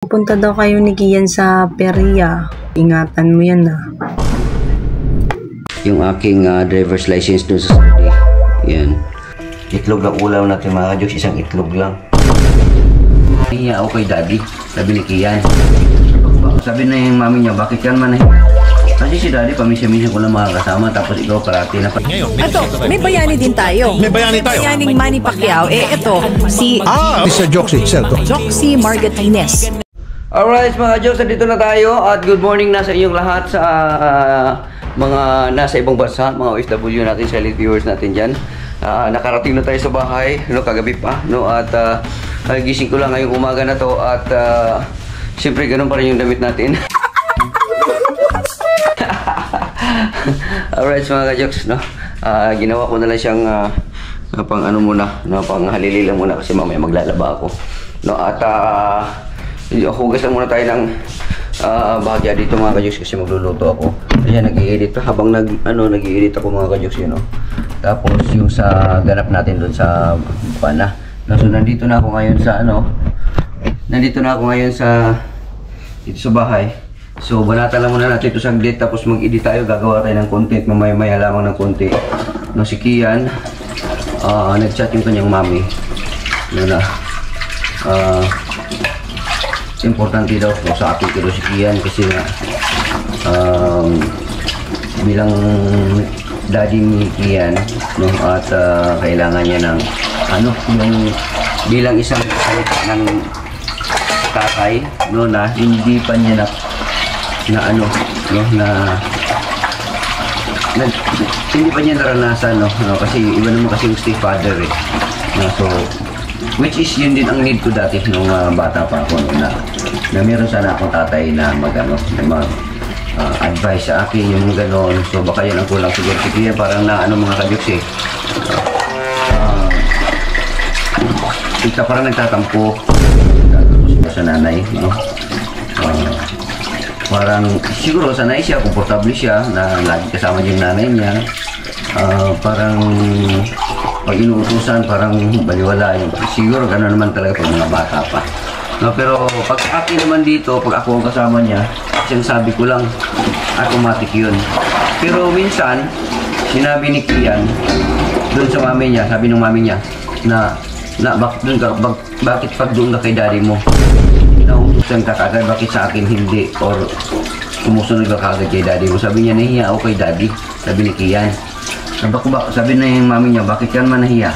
Pupunta daw kayo ni Kian sa perya. Ingatan mo yan ah. Yung aking driver's license dun sa Saudi. Yan. Itlog lang ulam natin mga kadyos. Isang itlog lang. Hiya ako kay daddy. Sabi ni Kian. Sabi na yung mami niya, bakit yan man kasi si daddy pamisa-misa ko lang mga kasama. Tapos ikaw parati na Ito, may bayani din tayo. May bayani tayo. Bayaning Manny Pacquiao. Ito, si Mr. Joxy, sir. Joxy Margatines. Alright mga Diyos, dito na tayo at good morning na sa inyong lahat sa mga nasa ibang bansa, mga OFW natin, silent viewers natin dyan. Nakarating na tayo sa bahay, no, kagabi pa, no, at gising ko lang ngayong umaga na to at siyempre ganun pa rin yung damit natin. Alright mga ka-jokes, no, ginawa ko na lang siyang pang ano muna, no, pang halili lang muna kasi mamaya maglalaba ako, no, at hugas lang muna tayo ng bahagya dito mga ka-jokes kasi magluluto ako. Ayan, nag-i-edit pa habang nag-i-edit ako mga ka-jokes, yun, no. Tapos yung sa ganap natin doon sa pana. So nandito na ako ngayon sa dito sa bahay. So banata lang muna natin ito saglit tapos mag-edit tayo, gagawa tayo ng content mamaya-maya lamang ng konti. No, si Kian nag-chat yung kanyang mami. No, importante daw sa akin pero si Kian kasi nga bilang daddy ni Kian, no, at kailangan niya ng yung bilang isang salita ng tatay, no, na hindi pa niya hindi pa niya naranasan, no, kasi iba naman kasi yung stepfather eh, no, so which is yun din ang need ko dati nung bata pa ako, no, na meron sana akong tatay na advice sa akin yung gano'n. So baka yan ang kulang siguro si Kian, parang mga kadyos eh, ika parang nagtatampo sa nanay, no. Parang siguro sanay siya, komportable siya na lagi kasama yung nanay niya. Parang pag inuutusan parang baliwala yung siguro gano'n naman talaga pag mga bata pa, no. Pero pag akin naman dito, pag ako ang kasama niya, siyang sabi ko lang automatic yun. Pero minsan sinabi ni Kian doon sa mami niya, sabi ng mami niya na bakit pag doon ka kay daddy mo nautusan ka kagad, bakit sa akin hindi, or sumusunod ka kagad kay daddy mo. Sabi niya, nahiya ako kay daddy, sabi ni Kian. Sabi na yung mami niya, bakit yan man nahiya?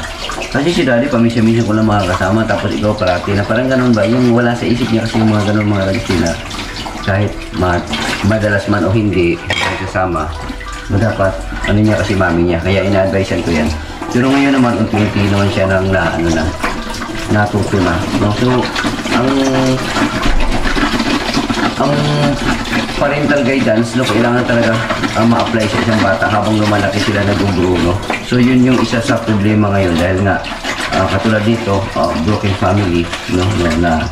Kasi si daddy pamisa-misa ko lang mga kasama tapos ikaw parati na parang ganun ba, yung wala sa isip niya kasi yung mga ganun mga na kahit madalas man o hindi kasama, dapat niya kasi mami niya, kaya ina-advisean ko yan. Pero ngayon naman unti-unti naman siya nang natuto na, no? So ang parental guidance, no, kailangan talaga ma-apply sa isang bata habang lumalaki sila nag-grow, no? So yun yung isa sa problema ngayon dahil nga katulad dito, broken family, no, na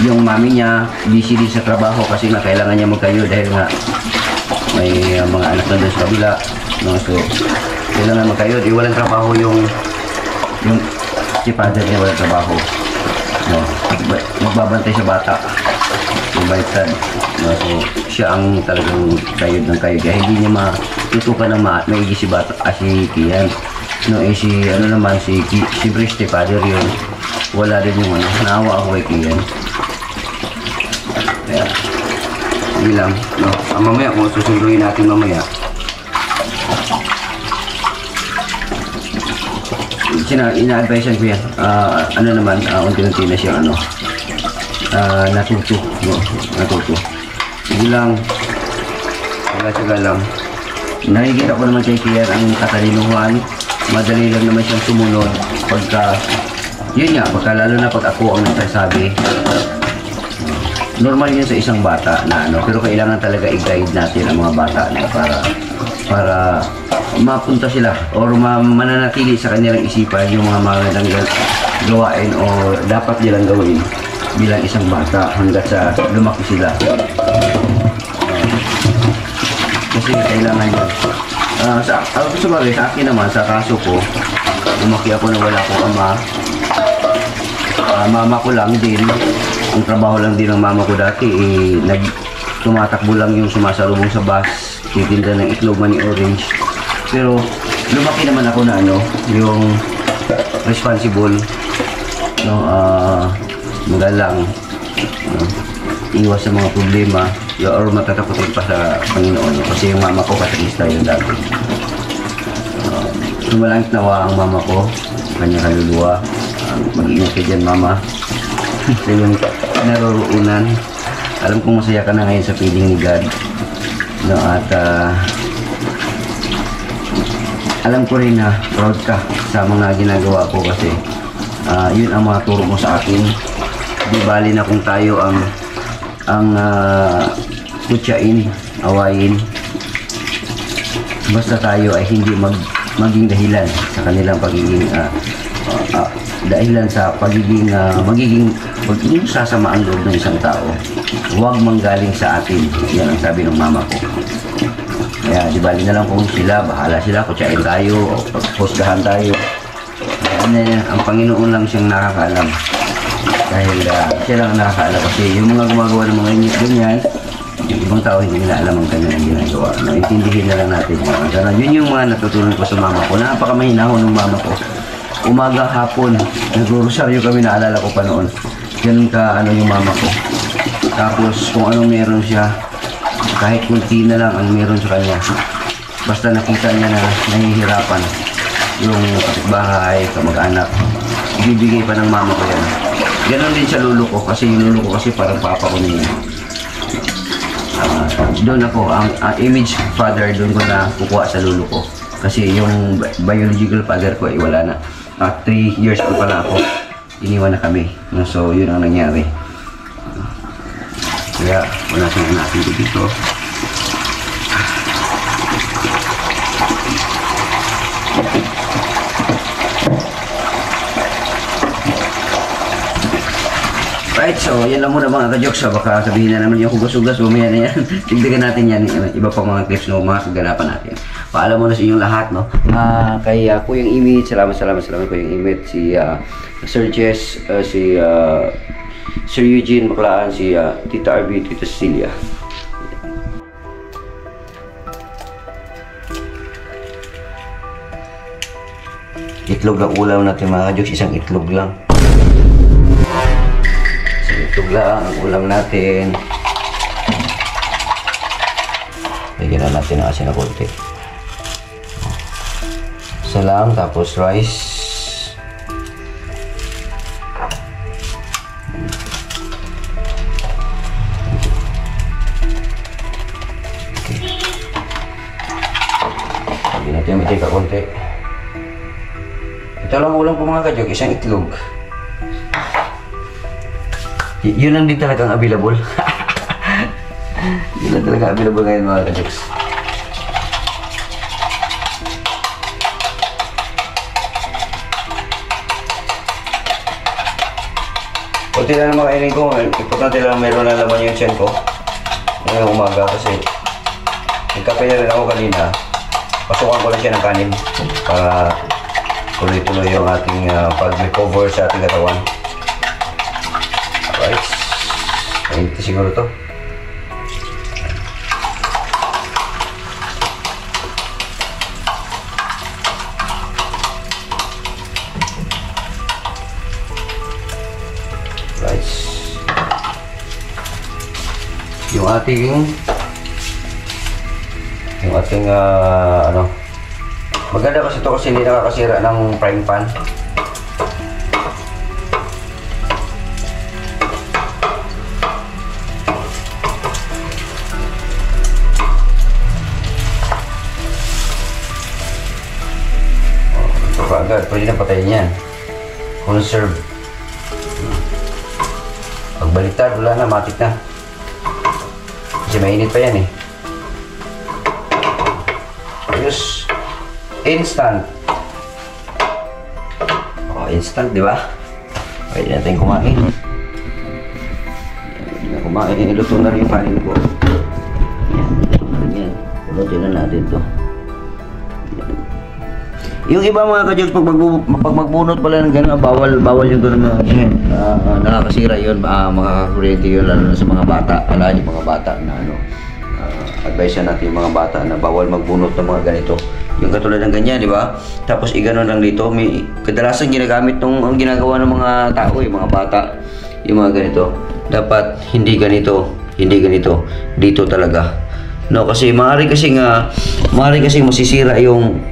yung mami niya busy din sa trabaho kasi nga kailangan niya magkayo dahil nga may mga anak na doon sa kabila, no. So kailangan magkayo, walang trabaho yung si father niya, walang trabaho, no, magbabantay sa bata yung baliktad, no. So siya ang talagang kayod ng kayod kaya hindi niya matutukan ng maigi si bata, si Kian, no. Si naman si Briste father yun, wala din yung naawa ako kay Kian. Kaya hindi lang, no. Mamaya kung susunduin natin mamaya, ina-advisean ko yan, naman unti-unti na siya natuto, no, natuto. Hindi lang taga lang nakikita ko naman kay Kian ang katalinuhan, madali lang naman siyang sumunod pagka yun nga, lalo na pag ako ang nagsasabi. Normal yun sa isang bata na pero kailangan talaga i-guide natin ang mga bata na para mapunta sila or mananatili sa kanilang isipan yung mga magandang gawain o dapat nilang gawin bilang isang bata hanggat sa lumaki sila. Kasi kailangan yun. Sa akin naman, sa kaso ko, lumaki ako na wala akong ama. Mama ko lang din ang trabaho lang din ng mama ko dati, tumatakbo lang yung sumasalubong sa bus, titinda ng itlog, mani orange. Pero lumaki naman ako na yung responsible, magalang, iwas sa mga problema, or matatakotin pa sa Panginoon. Kasi yung mama ko katalista yun dati. Sumalangit nawa ang mama ko, kanyang kaluluwa. Mag-ingat ka dyan, mama. Sa iyong naroroonan. Alam kong masaya ka na ngayon sa piling ni God. At alam ko rin na proud ka sa mga ginagawa ko kasi yun ang mga turo mo sa akin. Di bali na kung tayo ang kutsain, awayin. Basta tayo ay hindi maging dahilan sa kanilang pagiging dahilan sa pagiging magiging sasama ang loob ng isang tao. Huwag manggaling sa atin. Yan ang sabi ng mama ko. Kaya di bali na lang kung sila, bahala sila, kutsain tayo o husgahan tayo. Kaya ang Panginoon lang siyang nakakaalam. Dahil siya lang ang nakakaalam kasi yung mga gumagawa ng mga ganyan, yung ibang tao hindi nila alam ang kanilang ginagawa. Intindihin na lang natin. Yun yung mga natutunan ko sa mama ko. Napakamahinahon ng mama ko. Umaga, hapon, nag-rosaryo kami, naalala ko pa noon. Ganun ka yung mama ko. Tapos kung anong meron siya, kahit kunti na lang ang meron sa kanya, basta nakita niya na nahihirapan yung kapitbahay, kamag-anak, ibibigay pa ng mama ko yan. Ganon din sa lolo ko, kasi yung lolo ko kasi parang papa ko niya. Doon ako, ang image father, doon ko na kukuha sa lolo ko. Kasi yung biological father ko ay wala na. 3 years ko pala ako, iniwan na kami. So yun ang nangyari. Kaya wala siyang natin dito. Right, so yan lang muna mga ka-jokes. Baka sabihin na naman yung hugas-hugas, bumaya na yan. Tigdagan natin yan, iba pang mga clips no, mga kaganapan natin. Paalam muna sa inyong lahat, no? Kay Kuyang Imit, salamat Kuyang Imit, si Sir Jess, si Sir Eugene Baklaan, si Tita RB, Tita Cecilia. Itlog lang ulam natin mga ka-jokes, isang itlog lang. Itlog lang ang ulam natin. Lagyan na natin ng asin na konti. Isa lang, tapos rice. Okay. Lagyan natin yung matika konti. Ito lang ulam po mga ka-jokes, isang itlog. Yun lang din talagang available. Yun lang talaga available ngayon mga ka-jokes. Kunti lang naman kainin ko. Importante lang meron na laman yung tiyan ko ngayong umaga kasi nagkape na rin ako kanina. Pasukan ko lang siya ng kanin para tuloy-tuloy yung ating pag-recover sa ating katawan. Alright, ayun siguro to. Right. Yung ating maganda kasi ito kasi hindi nakakasira ng frying pan. Agad, pwede na patayin yan. Conserve. Pag baliktad, wala na, matik na. Kasi mainit pa yan eh. Ayos. Instant. Instant, di ba? Pwede natin kumain. Pwede na kumain. Luto na rin yung panin ko. Yan. Luto na natin to. Yung iba mga ka-Jogs, pag magbunot pala ng gano'n, bawal yung gano'n mga nakakasira yun, makakakuryente yun, lalo na sa mga bata. Alam yung mga bata na advice natin yung mga bata na bawal magbunot ng mga ganito. Yung katulad ng ganyan, di ba? Tapos iganon lang dito, may kadalasan ginagamit ang ginagawa ng mga tao, yung mga bata, yung mga ganito. Dapat hindi ganito, dito talaga. No, kasi maaari kasi masisira yung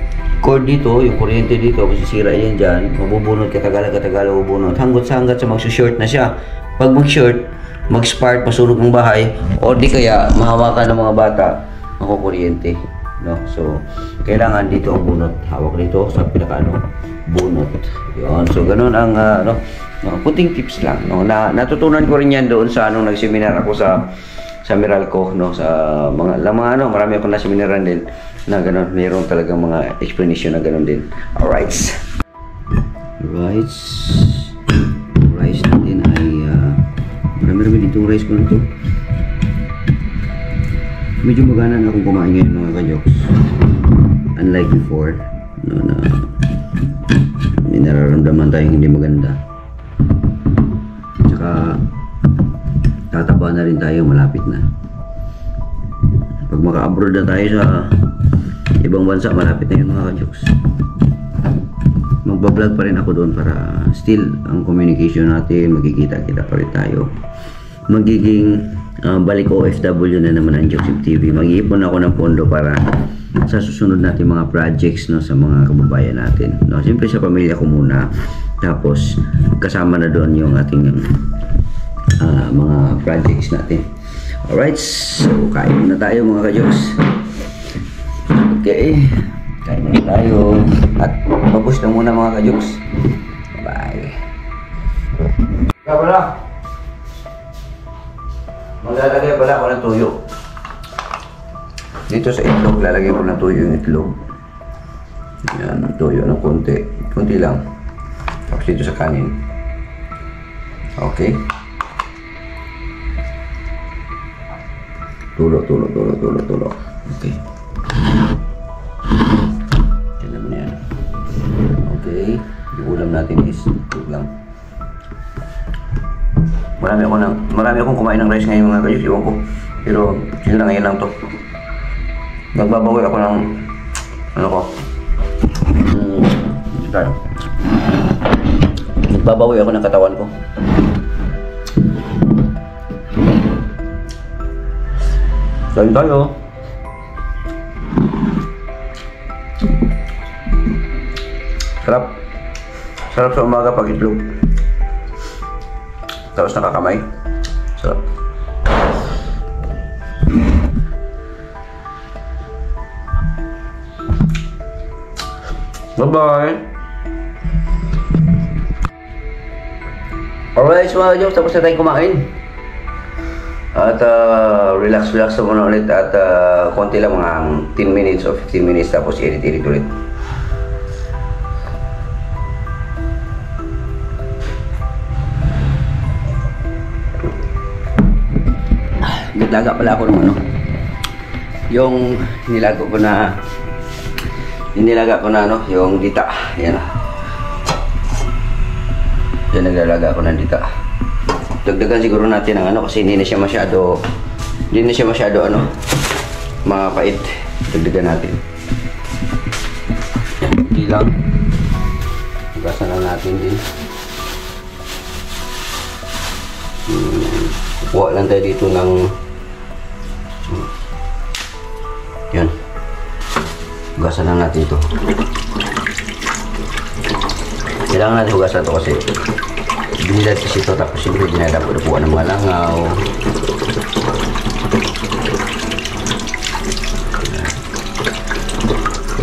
cord dito, yung kuryente dito, masisira yan dyan, mabubunot katagalan mabubunot, hanggat sa magsushort na siya. Pag mag-short, mag-spark, masunog ng bahay, o di kaya mahawakan ng mga bata, makukuryente. No? So, kailangan dito ang bunot. Hawak dito sa bunot. Yun. So, ganun ang, kunting tips lang. No? Natutunan ko rin yan doon sa, nag-seminar ako sa Meralco, no? Sa mga marami akong na-seminaran din, na ganun. Mayroon talagang mga explanation na ganun din. Alright. Rice natin ay, marami dito rice ko na ito. Medyo magana na akong kumain ngayon mga ka-Jogs. Unlike before, no, na may nararamdaman tayong hindi maganda. Tsaka tataba na rin tayo, malapit na. Pag maka-abroad na tayo sa ibang bansa, malapit na yun mga ka-Jogs. Magbablog pa rin ako doon para still ang communication natin, magkikita-kita pa rin tayo. Magiging balik OFW na naman ang Jogsip TV. Mag-iipon ako ng pondo para sa susunod natin mga projects, no, sa mga kababayan natin. No, siyempre sa pamilya ko muna. Tapos kasama na doon yung ating mga projects natin. Alright, so kain muna tayo mga ka-Jogs. Okay, kain muna tayo. At pabus na muna mga ka-Jogs. Bye. Wala. Maglalagay pala ako ng tuyo. Dito sa itlog, lalagay ko ng tuyo yung itlog. Yan, tuyo ng konti. Konti lang. Tapos dito sa kanin. Okay. Tulo. Okay. Yan naman yan. Okay. Yung ulam natin is itlog lang. Marami akong kumain ng rice ngayon mga ka-Jogs, iwan ko. Pero yun lang, ngayon lang to. Nagbabawi ako ng nagbabawi ako ng katawan ko. Kain tayo. Sarap sa umaga pag itlog. Tapos nakakamay. Sarap. Bye-bye. Alright, so mga Jogs, tapos na tayong kumain. At relax na muna ulit. At konti lang, mga 10 minutes o 15 minutes, tapos edit ulit. Naglaga pala ako ng yung nilaga ko na yung dita. Yan. Yan, naglalaga ako ng dita. Dagdagan siguro natin ang kasi hindi na siya masyado mapait. Dagdagan natin. Hindi lang. Hugasan lang natin din. Kuha lang tayo dito ng yan. Hugasan lang natin ito. Kailangan natin hugasan ito kasi binilad kasi ito, tapos siyempre dinadapo-dapuan ng mga langaw.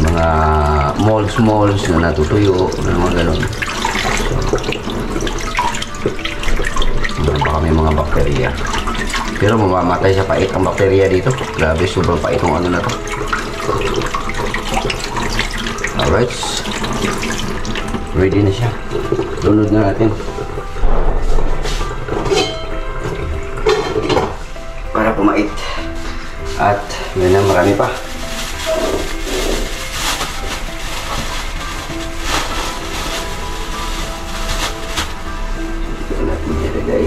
Mga molds na natutuyo, mga galon. Baka may mga bakterya. Pero mamamatay sa pait ang bakterya dito. Grabe, sobrang pait ng na to. Alright. Ready na siya. Lunod na natin. Para pumait. At yan na, marami pa. ilagay.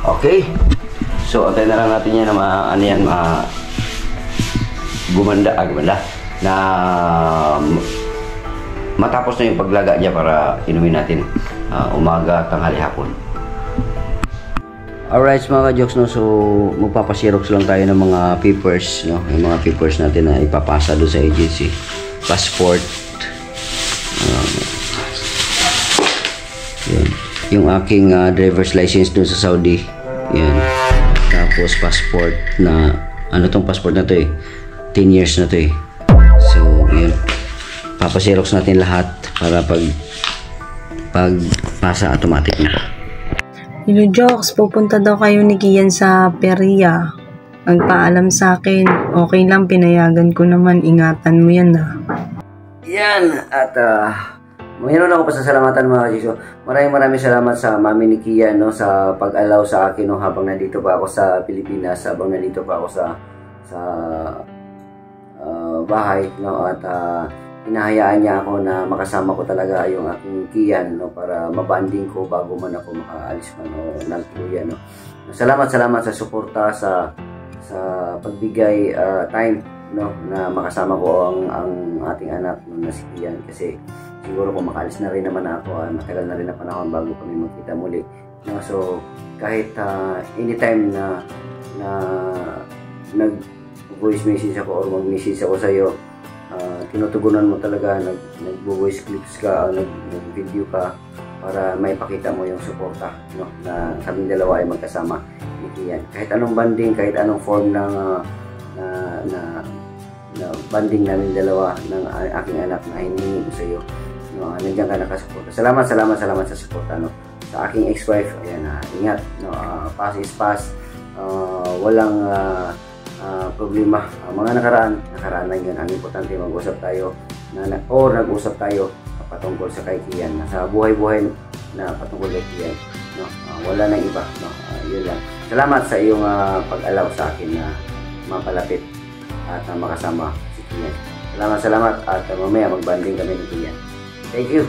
Okay. So, antayin na lang natin yan na gumanda, na matapos na yung paglaga niya para inumin natin umaga, tanghali, hapon. Alright mga jokes, no, so magpapasirox lang tayo ng mga papers, no, yung mga papers natin na ipapasa doon sa agency. Passport, yan. Yung aking driver's license doon sa Saudi, yan. Tapos passport na, ano tong passport na to eh, 10 years na to eh. So yun, papasirox natin lahat para pag pasa automatic na. Hello Jokes, pupunta daw kayo ni Kian sa Peria. Nagpaalam sa akin, okay lang, pinayagan ko naman, ingatan mo yan na. Yan, at mayroon ako pasasalamatan mga Jiso. Maraming salamat sa mami ni Kian, no, sa pag-allow sa akin, no, habang nandito pa ako sa Pilipinas, habang nandito pa ako sa bahay, no, at hinahayaan niya ako na makasama ko talaga yung aking Kian, no, para mabanding ko bago man ako makaalis man o ng tuluyan, no. Salamat sa suporta, sa pagbigay time, no, na makasama ko ang ating anak, no, na si Kian, kasi siguro kung makaalis na rin naman ako, matagal na rin na panahon bago kami magkita muli, no. So kahit anytime na nag voice message ako or mag-message ako sa iyo, tinutugunan mo talaga, nag-voice clips ka, nag-video ka para maipakita mo yung suporta, no, na kaming dalawa ay magkasama ni Kian. Kahit anong banding, kahit anong form ng na banding namin dalawa ng aking anak na hinihingi ko sa iyo, no, nandiyan ka nakasuporta. Salamat sa suporta, no. Sa aking ex-wife, ayan, ingat, no, pass is pass, walang problema. Mga nakaraan lang yun. Ang importante, mag-usap tayo nag-usap tayo patungkol sa kay Kian, sa buhay-buhay na patungkol kay Kian, no. Wala nang iba, no. Yun lang. Salamat sa iyong pag-allow sa akin na mapalapit at makasama si Kian. Salamat at mamaya magbanding kami ni Kian. Thank you.